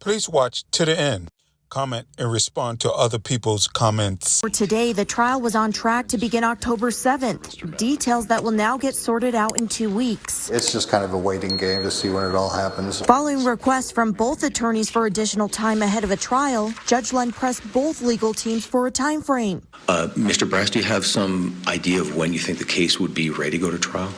Please watch to the end. Comment and respond to other people's comments. For today, the trial was on track to begin October 7th. Details that will now get sorted out in 2 weeks. It's just kind of a waiting game to see when it all happens. Following requests from both attorneys for additional time ahead of a trial, Judge Lund pressed both legal teams for a time frame. Mr. Brass, do you have some idea of when you think the case would be ready to go to trial?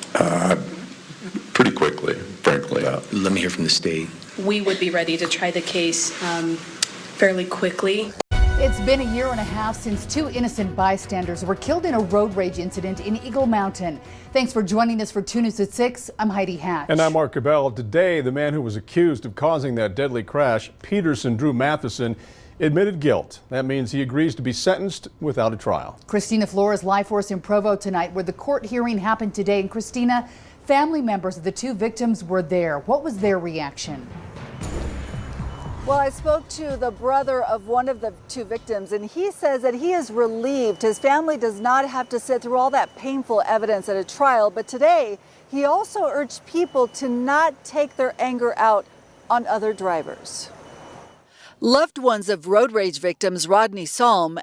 Pretty quickly, frankly. Let me hear from the state. We would be ready to try the case fairly quickly. It's been a year and a half since 2 innocent bystanders were killed in a road rage incident in Eagle Mountain. Thanks for joining us for 2 News at 6. I'm Heidi Hatch. And I'm Mark Cabell. Today, the man who was accused of causing that deadly crash, Peterson Drew Mat, admitted guilt. That means he agrees to be sentenced without a trial. Christina Flores live for us in Provo tonight, where the court hearing happened today. And Christina, family members of the 2 victims were there. What was their reaction? Well, I spoke to the brother of one of the 2 victims, and he says that he is relieved his family does not have to sit through all that painful evidence at a trial. But today, he also urged people to not take their anger out on other drivers. Loved ones of road rage victims Rodney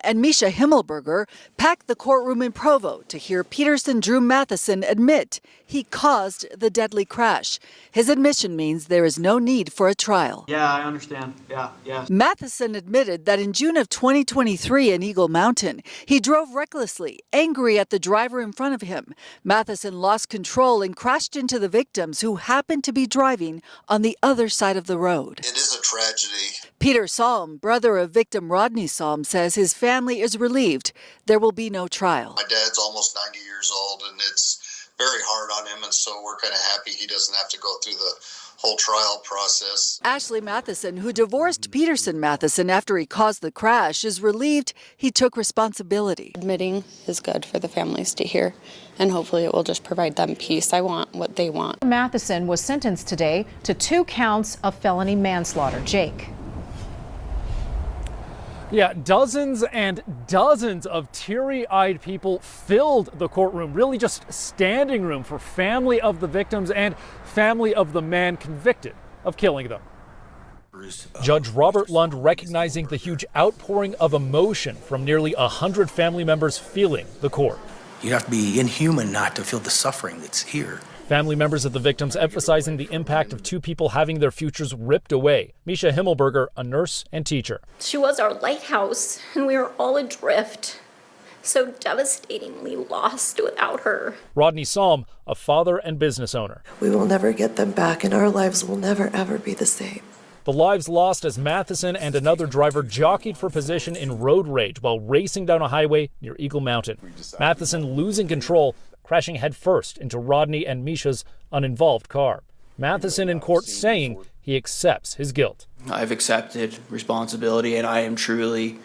and Misha Himlberger packed the courtroom in Provo to hear Peterson Drew Mat admit he caused the deadly crash. His admission means there is no need for a trial. Yeah, I understand. Yeah. Matheson admitted that in June of 2023 in Eagle Mountain, he drove recklessly, angry at the driver in front of him. Matheson lost control and crashed into the victims who happened to be driving on the other side of the road. It is a tragedy. Peter brother of victim Rodney, says his family is relieved there will be no trial. My dad's almost 90 years old, and it's very hard on him, and so we're kind of happy he doesn't have to go through the whole trial process. Ashley Matheson, who divorced Peterson Matheson after he caused the crash, is relieved he took responsibility. Admitting is good for the families to hear, and hopefully it will just provide them peace. I want what they want. Matheson was sentenced today to 2 counts of felony manslaughter. Jake. Yeah, dozens and dozens of teary-eyed people filled the courtroom, really just standing room for family of the victims and family of the man convicted of killing them. Judge Robert Lund recognizing the huge outpouring of emotion from nearly 100 family members feeling the court. You have to be inhuman not to feel the suffering that's here. Family members of the victims emphasizing the impact of 2 people having their futures ripped away. Misha Himlberger, a nurse and teacher. She was our lighthouse, and we were all adrift, so devastatingly lost without her. Rodney, a father and business owner. We will never get them back, and our lives will never, ever be the same. The lives lost as Matheson and another driver jockeyed for position in road rage while racing down a highway near Eagle Mountain. Matheson losing control, crashing headfirst into Rodney and Misha's uninvolved car. Matheson in court saying he accepts his guilt. I've accepted responsibility, and I am truly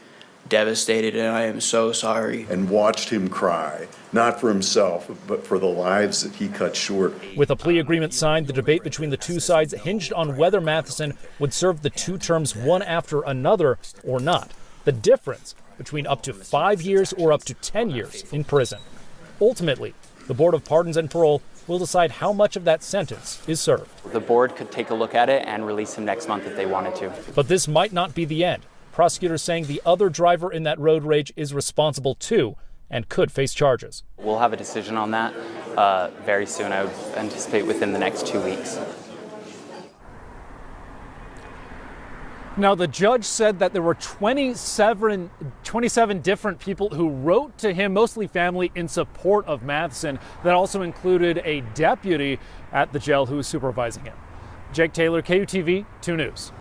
devastated, and I am so sorry. And watched him cry, not for himself, but for the lives that he cut short. With a plea agreement signed, the debate between the 2 sides hinged on whether Matheson would serve the 2 terms one after another or not. The difference between up to 5 years or up to 10 years in prison. Ultimately, the Board of Pardons and Parole will decide how much of that sentence is served. The board could take a look at it and release him next month if they wanted to. But this might not be the end. Prosecutors saying the other driver in that road rage is responsible too and could face charges. We'll have a decision on that very soon. I would anticipate within the next 2 weeks. Now, the judge said that there were 27 different people who wrote to him, mostly family, in support of Matheson. That also included a deputy at the jail who was supervising him. Jake Taylor, KUTV 2 News.